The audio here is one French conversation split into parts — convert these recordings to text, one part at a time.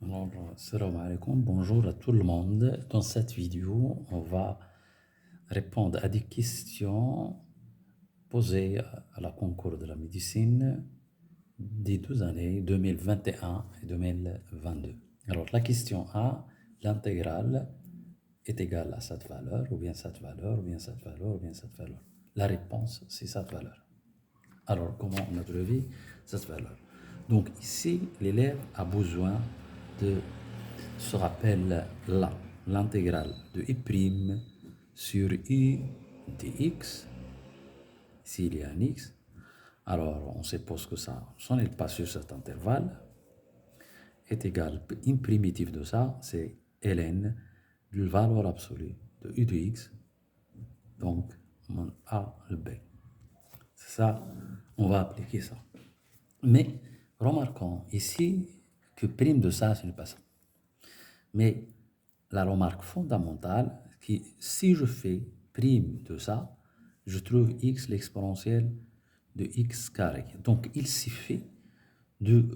Alors, salam alaikum, bonjour à tout le monde. Dans cette vidéo, on va répondre à des questions posées à la concours de la médecine des 2 années 2021 et 2022. Alors, la question A, l'intégrale est égale à cette valeur, ou bien cette valeur, ou bien cette valeur, ou bien cette valeur. La réponse, c'est cette valeur. Alors, comment on a trouvé cette valeur? Donc, ici, l'élève a besoin de se rappelle l'intégrale de i' sur u de x. Ici, il y a un x. Alors, on suppose que ça, si on n'est pas sur cet intervalle, est égal, une primitive de ça, c'est ln de valeur absolue de u de x, donc mon a le b. C'est ça, on va appliquer ça. Mais remarquons ici que prime de ça, ce n'est pas ça. Mais la remarque fondamentale, qui si je fais prime de ça, je trouve x l'exponentielle de x carré. Donc il suffit de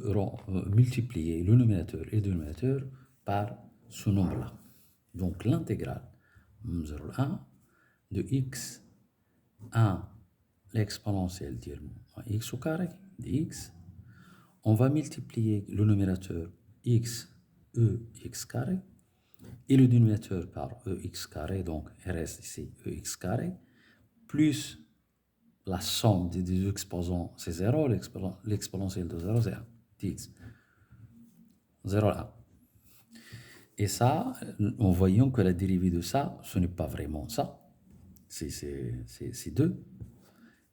multiplier le numérateur et le dénominateur par ce nombre-là. Donc l'intégrale 0,1 de x 1 l'exponentielle de x au carré de x. On va multiplier le numérateur x, x carré, et le dénominateur par ex carré, donc il reste ici ex carré, plus la somme des deux exposants, c'est 0, l'exponentielle de 0, c'est 1, dx, 0, 1. Et ça, en voyant que la dérivée de ça, ce n'est pas vraiment ça, c'est 2.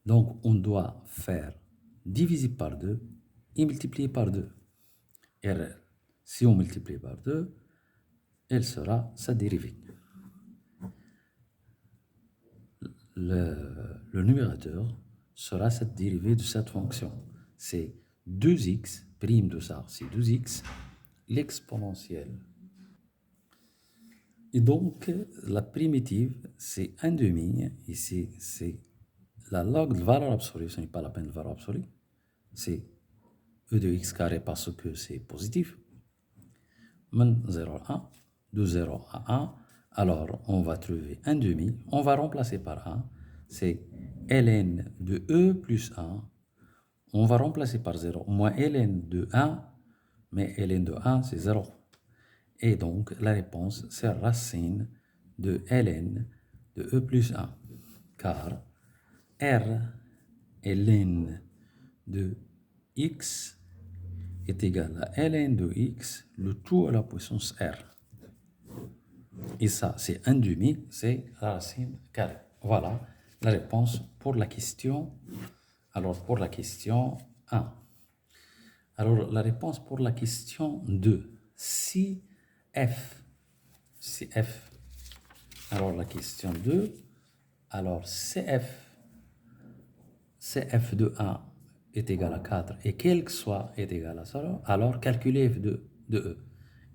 Donc, on doit faire diviser par 2 et multiplier par 2. Et si on multiplie par 2, elle sera sa dérivée. Le numérateur sera cette dérivée de cette fonction. C'est 2x, prime de ça, c'est 2x, l'exponentielle. Et donc, la primitive, c'est 1 demi. Ici, c'est la log de valeur absolue, ce n'est pas la peine de valeur absolue. C'est e de x carré parce que c'est positif. 0 à 1, de 0 à 1. Alors, on va trouver 1 demi. On va remplacer par 1. C'est ln de e plus 1. On va remplacer par 0. Moins ln de 1. Mais ln de 1, c'est 0. Et donc, la réponse, c'est racine de ln de e plus 1. Car r ln de x est égal à ln de x, le tout à la puissance r. Et ça, c'est 1 demi, c'est la racine carrée. Voilà la réponse pour la question. Alors, pour la question 1. Alors, la réponse pour la question 2. Si f, alors la question 2, alors cf de 1 est égal à 4 et quel que soit est égal à 0, alors calculez f de e.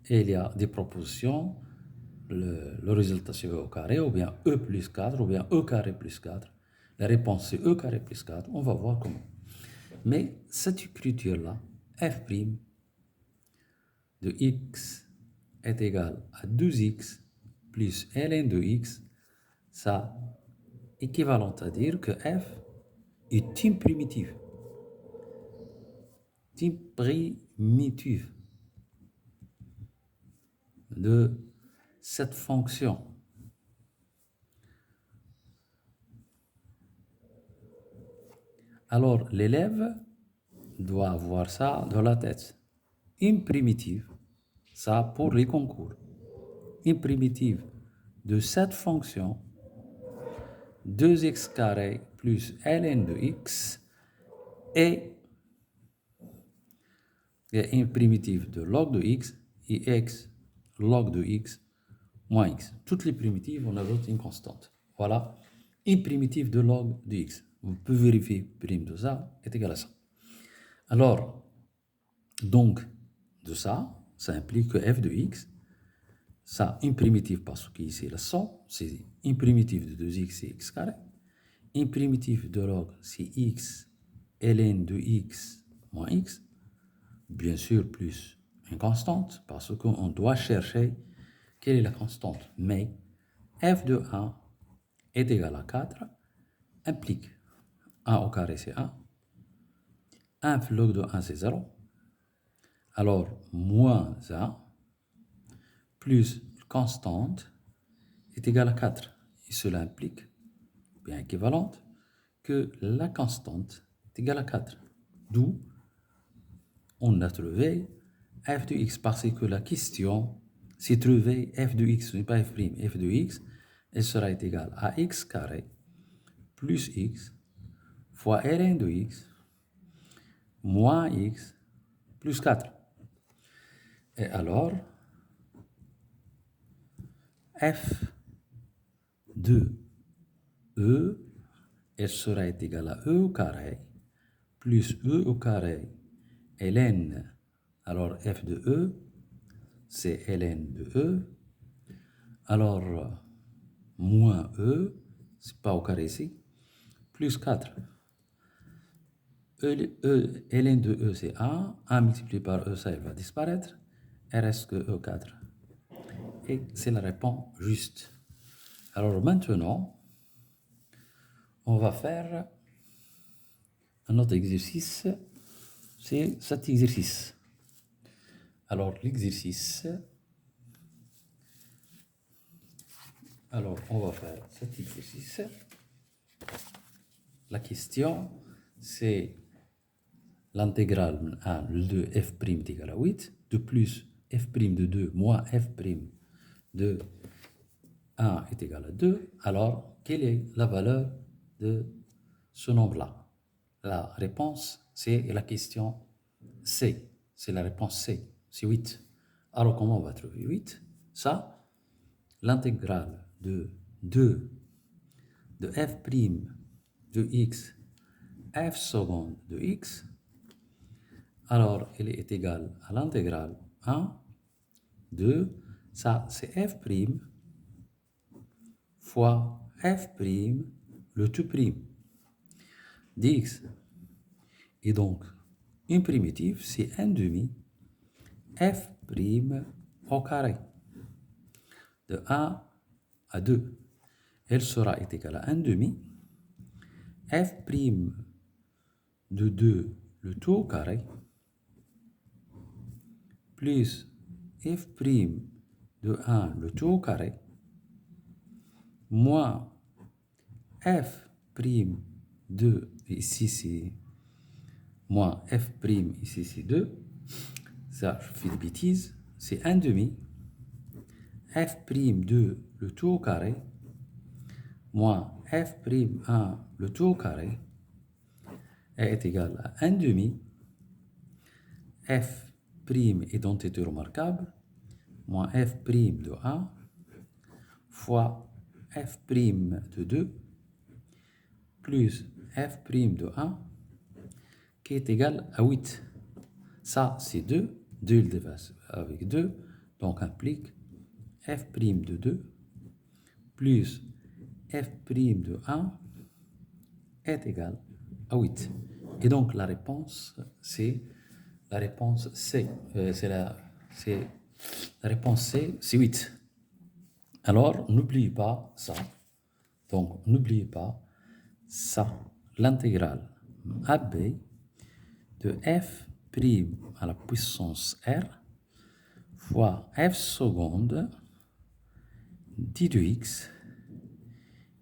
Et il y a des propositions, le résultat c'est e au carré, ou bien e plus 4, ou bien e carré plus 4. La réponse c'est e carré plus 4, on va voir comment. Mais cette écriture-là, f' de x est égal à 2x plus ln de x, ça équivalent à dire que f est une primitive. Une primitive de cette fonction. Alors, l'élève doit avoir ça dans la tête. Une primitive, ça pour les concours. Une primitive de cette fonction, 2x carré plus ln de x, et une primitive de log de x, et x log de x moins x. Toutes les primitives, on ajoute une constante. Voilà, une primitive de log de x. Vous pouvez vérifier prime de ça est égal à ça. Alors, donc, de ça, ça implique que f de x, ça, une primitive parce qu'ici, la somme, c'est une primitive de 2x, c'est x carré. Une primitive de log, c'est x ln de x moins x, bien sûr, plus une constante parce qu'on doit chercher quelle est la constante. Mais f de 1 est égal à 4 implique 1 au carré c'est 1, 1 log de 1 c'est 0, alors moins 1 plus constante est égal à 4. Et cela implique, bien équivalente, que la constante est égale à 4. D'où on a trouvé f de x parce que la question, c'est trouver f de x, ce n'est pas f', f de x, elle sera égale à x carré plus x fois ln de x moins x plus 4. Et alors, f de e, elle sera égale à e au carré plus e au carré ln. Alors, f de e, c'est ln de e. Alors, moins e, c'est pas au carré ici, plus 4. Ln de e, c'est 1. 1 multiplié par e, ça, il va disparaître. Il reste que e4. Et c'est la réponse juste. Alors maintenant, on va faire un autre exercice. C'est cet exercice. Alors, l'exercice... Alors, on va faire cet exercice. La question, c'est l'intégrale 1 de f' est égal à 8, de plus f' de 2 moins f' de 1 est égal à 2. Alors, quelle est la valeur de ce nombre-là? La réponse, c'est la question C. C'est la réponse C. C'est 8. Alors, comment on va trouver 8? Ça, l'intégrale de 2 de f' de x, f seconde de x, alors elle est égale à l'intégrale 1, 2, ça c'est f' fois f', le tout prime, dx. Et donc, une primitive, c'est 1 demi f' au carré, de 1 à 2. Elle sera égale à 1 demi f' de 2, le tout au carré, plus f' de 1, le tout au carré, moins f' de, ici c'est moins f', ici c'est 2, ça je fais des bêtises, c'est 1 demi, f' de le tout au carré, moins f' 1 le tout au carré, est égal à 1 demi, f' identité remarquable, moins f' de 1, fois f' de 2, plus f' de 1, qui est égal à 8. Ça, c'est 2. 2, il dépasse avec 2. Donc, implique f' de 2 plus f' de 1 est égal à 8. Et donc, la réponse, c'est la réponse C. La réponse C, c'est 8. Alors, n'oubliez pas ça. Donc, n'oubliez pas ça. L'intégrale AB de f' à la puissance r fois f seconde d de x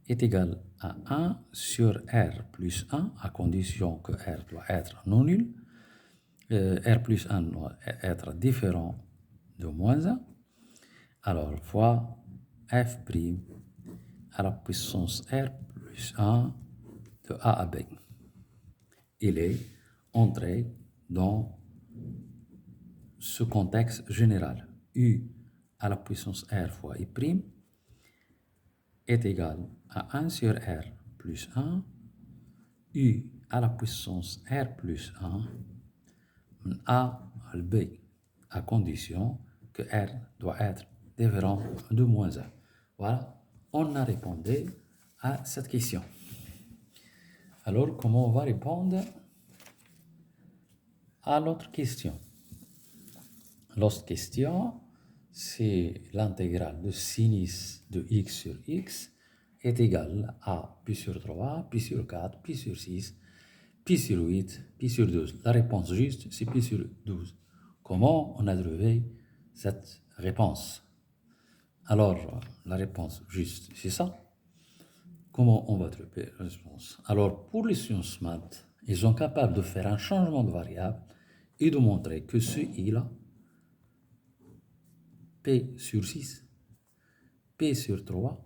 est égal à 1 sur r plus 1, à condition que r doit être non nul. R plus 1 doit être différent de moins 1. Alors, fois f' à la puissance r plus 1 de a à b. Il est entré dans ce contexte général. U à la puissance r fois i' est égal à 1 sur r plus 1, u à la puissance r plus 1, a à b, à condition que r doit être différent de moins 1. Voilà, on a répondu à cette question. Alors, comment on va répondre à l'autre question? l'autre question, c'est l'intégrale de sinus de x sur x est égale à pi sur 3, pi sur 4, pi sur 6, pi sur 8, pi sur 12. La réponse juste, c'est pi sur 12. Comment on a trouvé cette réponse? Alors, la réponse juste, c'est ça. Comment on va trouver la réponse? Alors, pour les sciences maths, ils sont capables de faire un changement de variable et de montrer que ce i-là, p sur 6, p sur 3,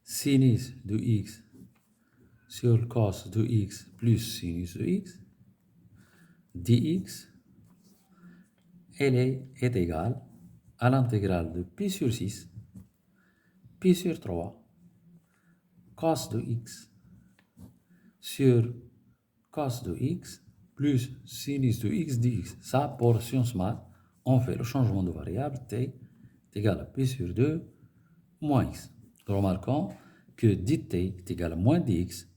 sinus de x sur cos de x plus sinus de x, dx, elle est égale à l'intégrale de pi sur 6, pi sur 3, cos de x sur cos de x plus sinus de x dx. Ça, pour sciences maths, on fait le changement de variable t est égal à pi sur 2 moins x. Remarquons que dt est égal à moins dx.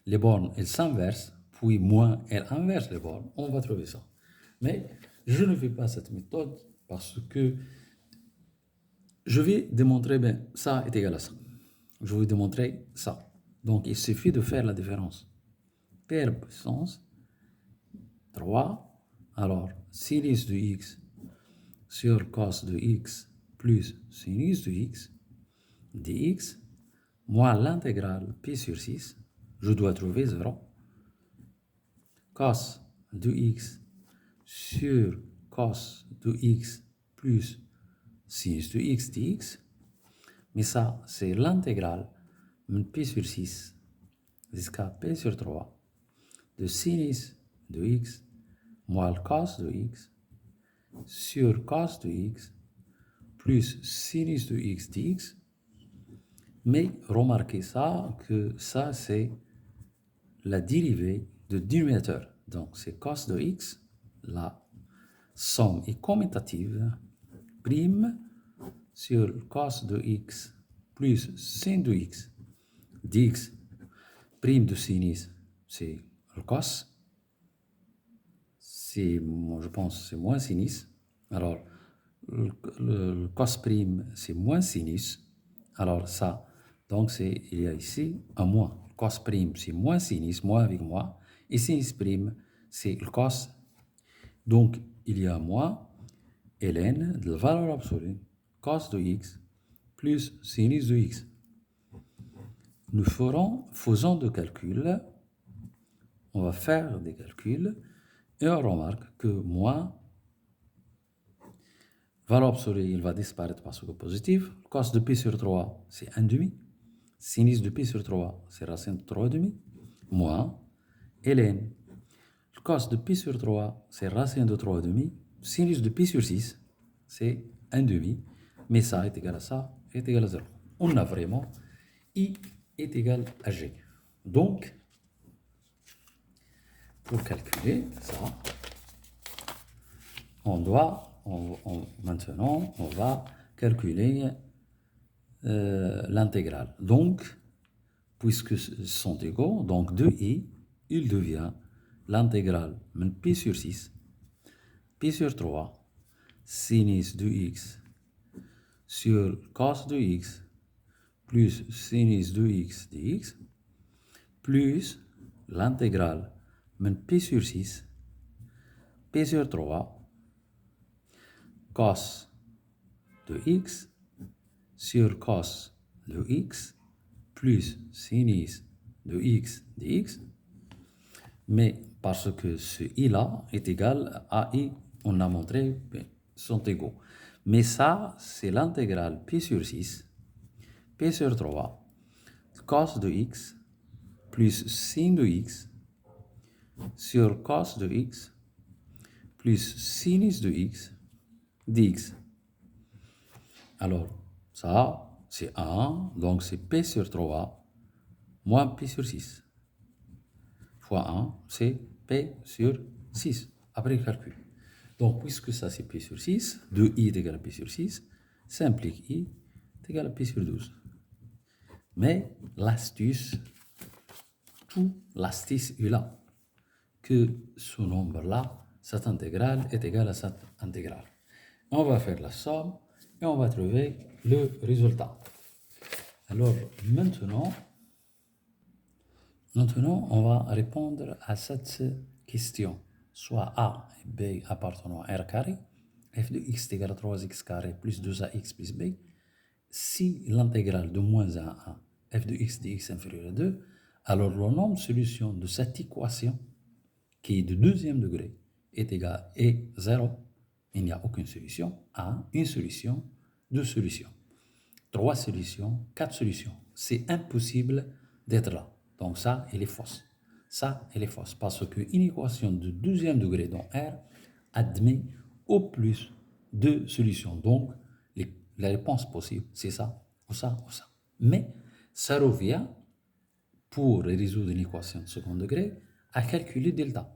Les bornes, elles s'inversent, puis moins, elles inversent les bornes. On va trouver ça. Mais je ne fais pas cette méthode parce que je vais démontrer, ben, ça est égal à ça. Je vais démontrer ça. Donc, il suffit de faire la différence. P à la puissance 3. Alors, sinus de x sur cos de x plus sinus de x dx moins l'intégrale pi sur 6. Je dois trouver 0. Cos de x sur cos de x plus sinus de x dx. Mais ça, c'est l'intégrale de pi sur 6 jusqu'à p sur 3 de sinus de x moins le cos de x sur cos de x plus sinus de x dx. Mais remarquez ça, que ça, c'est la dérivée de dénominateur. Donc, c'est cos de x, la somme est commutative, prime sur cos de x plus sin de x dx, prime de sinus, c'est le cos, c'est, je pense, c'est moins sinus. Alors, le cos prime, c'est moins sinus. Alors ça, donc il y a ici un moins. Cos prime, c'est moins sinus, moins avec moi. Et sinus prime, c'est le cos. Donc, il y a moins ln de la valeur absolue, cos de x, plus sinus de x. Nous faisons des calculs. On va faire des calculs. Et on remarque que moins, valeur absolue, il va disparaître parce que positif. Cos de pi sur 3, c'est 1,5. Sinus de pi sur 3, c'est racine de 3,5. Moins ln. Le cos de pi sur 3, c'est racine de 3,5. Sinus de pi sur 6, c'est 1,5. Mais ça est égal à ça, est égal à 0. On a vraiment I est égal à G. Donc, pour calculer ça, maintenant, on va calculer l'intégrale. Donc, puisque ce sont égaux, donc de i, il devient l'intégrale de pi sur 6, pi sur 3, sinus de x sur cos de x plus sinus de x dx, plus l'intégrale de pi sur 6, pi sur 3, cos de x sur cos de x plus sinus de x dx. Mais parce que ce i-là est égal à i, on a montré, sont égaux. Mais ça, c'est l'intégrale pi sur 6, pi sur 3, cos de x plus sin de x sur cos de x plus sinus de x dx. Alors, ça, c'est 1, donc c'est p sur 3 moins p sur 6. Fois 1, c'est p sur 6, après le calcul. Donc, puisque ça, c'est p sur 6, 2i est égal à p sur 6, ça implique i est égal à p sur 12. Mais l'astuce, tout l'astuce est là, que ce nombre-là, cette intégrale est égale à cette intégrale. On va faire la somme et on va trouver le résultat. Alors maintenant, on va répondre à cette question. Soit A et B appartenant à R carré, f de x est égal à 3x carré plus 2ax plus b, si l'intégrale de moins 1 à f de x de x inférieur à 2, alors le nombre de solutions de cette équation, qui est de deuxième degré, est égal à 0. Il n'y a aucune solution. A, une solution, deux solutions, trois solutions, quatre solutions. C'est impossible d'être là. Donc ça, elle est fausse. Ça, elle est fausse. Parce qu'une équation de deuxième degré dans R admet au plus deux solutions. Donc, la réponse possible, c'est ça, ou ça, ou ça. Mais ça revient, pour résoudre une équation de second degré, à calculer delta.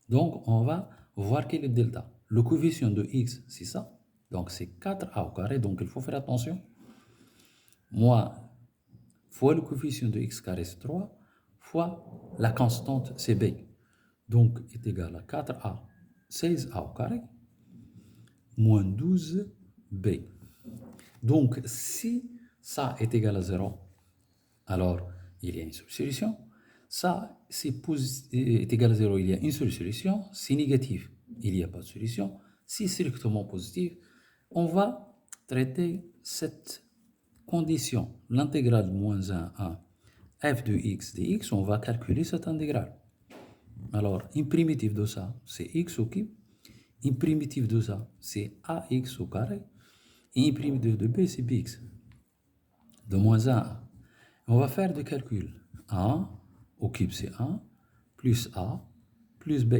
Donc, on va voir quel est le delta. Le coefficient de x, c'est ça. Donc, c'est 4a au carré. Donc, il faut faire attention. Moi, fois le coefficient de x carré, c'est 3, fois la constante, c'est b. Donc, est égal à 4a, 16a au carré, moins 12b. Donc, si ça est égal à 0, alors il y a une seule solution. Ça, est égal à 0, il y a une seule solution. Si négatif, il n'y a pas de solution. Si strictement positif, on va traiter cette condition. L'intégrale de moins 1 à f de x dx, on va calculer cette intégrale. Alors, une primitive de ça, c'est x au cube. Une primitive de ça, c'est ax au carré. Et une primitive de b, c'est bx. De moins 1 à. On va faire des calculs. 1 au cube, c'est 1, plus a, plus b.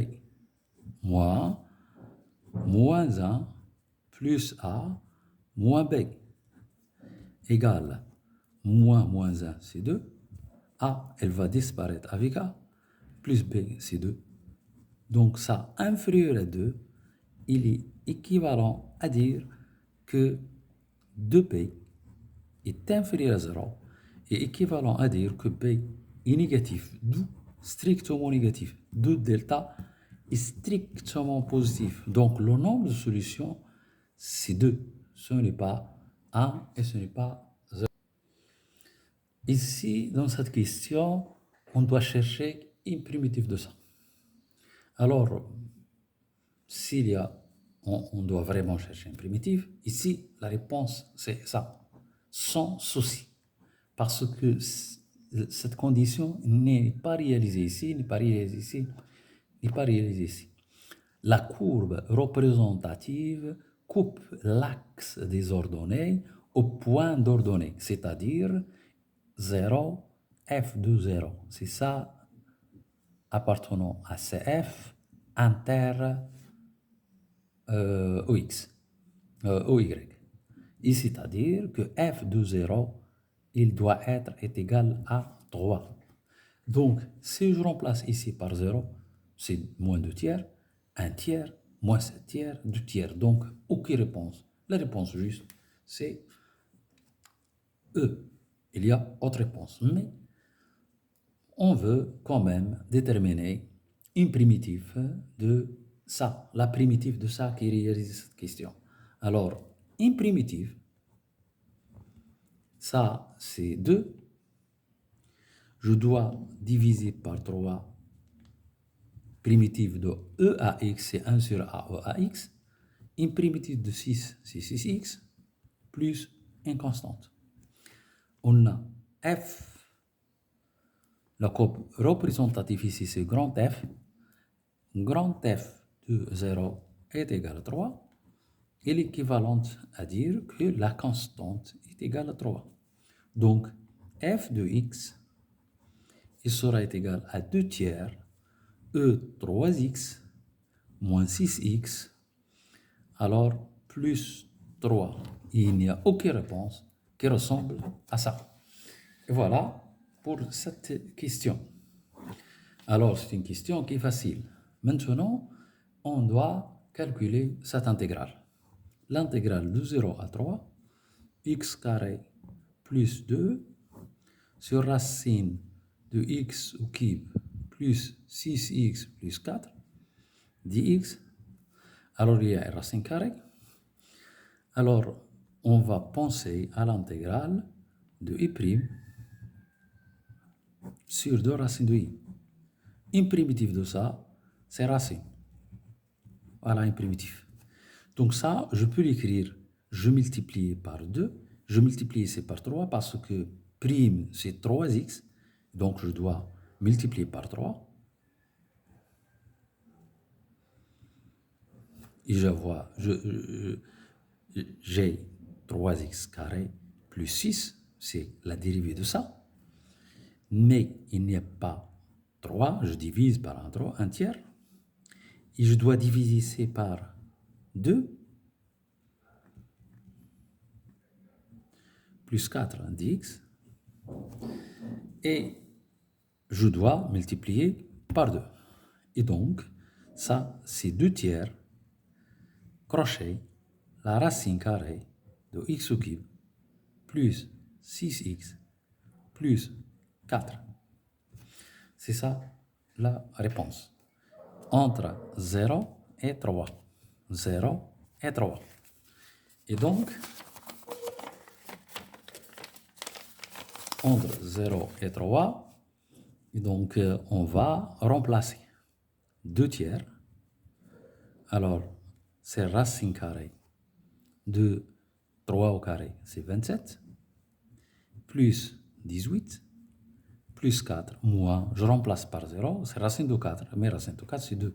Moins 1, plus a, moins b. Égale moins 1, c'est 2. A, elle va disparaître avec A, plus B, c'est 2. Donc ça, inférieur à 2, il est équivalent à dire que 2B est inférieur à 0 et équivalent à dire que B est négatif, d'où strictement négatif. De delta est strictement positif. Donc le nombre de solutions, c'est 2. Ce n'est pas 1 et ce n'est pas 0. Ici, dans cette question, on doit chercher une primitive de ça. Alors, s'il y a, on doit vraiment chercher une primitive. Ici, la réponse, c'est ça, sans souci. Parce que cette condition n'est pas réalisée ici, n'est pas réalisée ici, n'est pas réalisée ici. La courbe représentative coupe l'axe des ordonnées au point d'ordonnée, c'est-à-dire 0, f de 0. C'est ça, appartenant à CF, inter OX, OY. Et c'est-à-dire que f de 0, il doit être égal à 3. Donc, si je remplace ici par 0, c'est moins 2 tiers, 1 tiers, moins 7 tiers, 2 tiers. Donc, aucune réponse. La réponse juste, c'est E. Il y a autre réponse. Mais on veut quand même déterminer une primitive de ça, la primitive de ça qui réalise cette question. Alors, une primitive, ça c'est 2. Je dois diviser par 3 primitive de E à x, c'est 1 sur A E à x. Une primitive de 6, c'est 6x, plus une constante. On a f, la courbe représentative ici, c'est grand F. Grand F de 0 est égal à 3. Elle est équivalente à dire que la constante est égale à 3. Donc, f de x, il sera égal à 2 tiers E 3x moins 6x, alors plus 3. Il n'y a aucune réponse qui ressemble à ça. Et voilà pour cette question. Alors, c'est une question qui est facile. Maintenant, on doit calculer cette intégrale. L'intégrale de 0 à 3, x carré plus 2 sur racine de x au cube plus 6x plus 4 dx. Alors, il y a racine carrée. Alors, on va penser à l'intégrale de i' sur 2 racines de i. Une primitive de ça, c'est racine. Voilà une primitive. Donc ça, je peux l'écrire, je multiplie par 2, je multiplie ici par 3 parce que prime, c'est 3x. Donc je dois multiplier par 3. Et je vois, j'ai 3x carré plus 6, c'est la dérivée de ça. Mais il n'y a pas 3, je divise par un tiers. Et je dois diviser ici par 2, plus 4 dx. Et je dois multiplier par 2. Et donc, ça, c'est 2 tiers, crochet, la racine carrée de x au cube, plus 6x, plus 4. C'est ça la réponse. Entre 0 et 3. 0 et 3. Et donc, entre 0 et 3, et donc on va remplacer 2 tiers. Alors, c'est racine carrée de 3 au carré, c'est 27, plus 18, plus 4, moins, je remplace par 0, c'est racine de 4, mais racine de 4, c'est 2.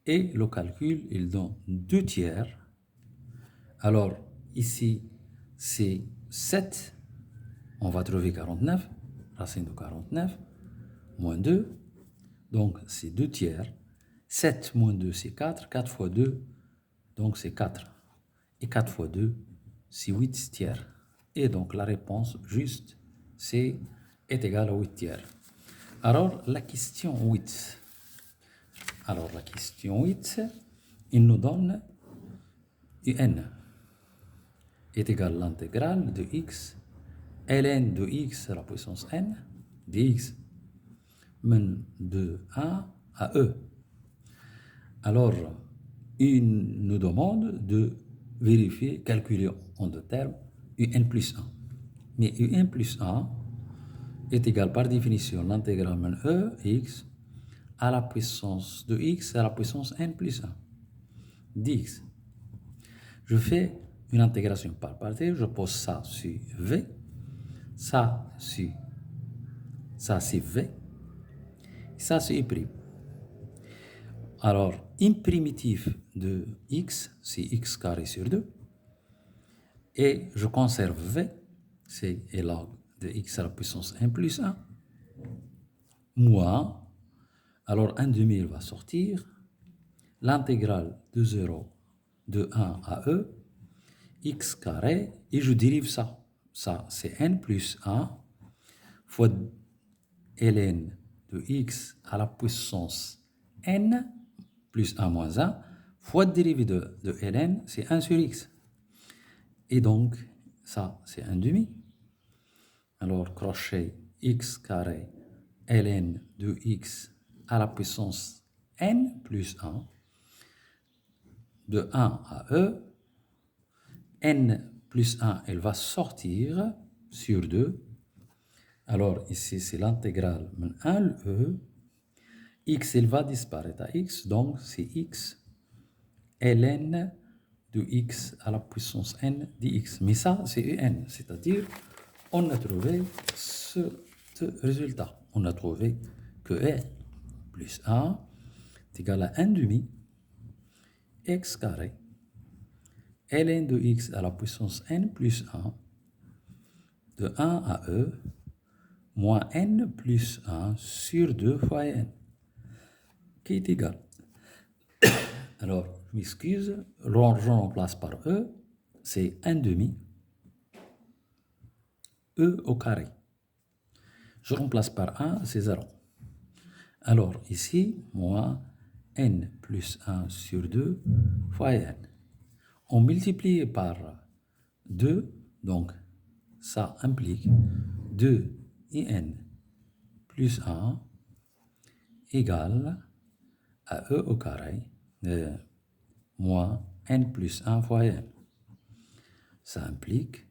Et le calcul, il donne 2 tiers. Alors, ici, c'est 7, on va trouver 49, racine de 49, moins 2, donc c'est 2 tiers. 7 moins 2, c'est 4, 4 fois 2, donc c'est 4. Et 4 fois 2, c'est 8 tiers. Et donc la réponse juste, c'est est égal à 8 tiers. Alors la question 8. Alors la question 8, il nous donne un est égal à l'intégrale de x, ln de x à la puissance n, dx, mène de 1 à e. Alors, il nous demande de vérifier, calculer en deux termes, un plus 1. Mais un plus 1 est égal par définition l'intégrale e x à la puissance de x à la puissance n plus 1 dx. Je fais une intégration par partie, je pose ça sur v, ça sur ça c'est v, ça c'est y'. Alors, une primitive de x, c'est x carré sur 2. Et je conserve v, c'est log de x à la puissance 1 plus 1, moins, alors 1 demi il va sortir, l'intégrale de 0 de 1 à e, x carré, et je dérive ça. Ça, c'est n plus 1 fois ln de x à la puissance n plus 1 moins 1 fois dérivée de ln, c'est 1 sur x. Et donc, ça, c'est 1 demi. Alors, crochet x carré ln de x à la puissance n plus 1 de 1 à e. N plus 1, elle va sortir sur 2. Alors, ici, c'est l'intégrale de 1 e. X, elle va disparaître à x, donc c'est x ln de x à la puissance n dx. Mais ça, c'est un, c'est-à-dire, on a trouvé ce résultat. On a trouvé que n plus 1 est égal à 1 demi x carré ln de x à la puissance n plus 1 de 1 à e moins n plus 1 sur 2 fois n, qui est égal. Alors, je m'excuse, je remplace par e, c'est 1 demi e au carré. Je remplace par 1, c'est 0. Alors, ici, moins n plus 1 sur 2 fois n. On multiplie par 2, donc ça implique 2 in plus 1 égale à e au carré de moins n plus 1 fois n. Ça implique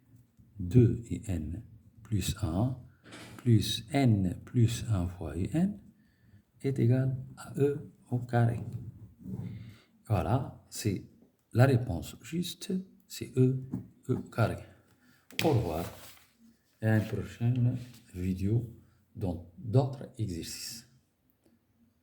2 in plus 1 plus n plus 1 fois un est égal à e au carré. Voilà, c'est la réponse juste, c'est e carré. Au revoir et à une prochaine vidéo dans d'autres exercices.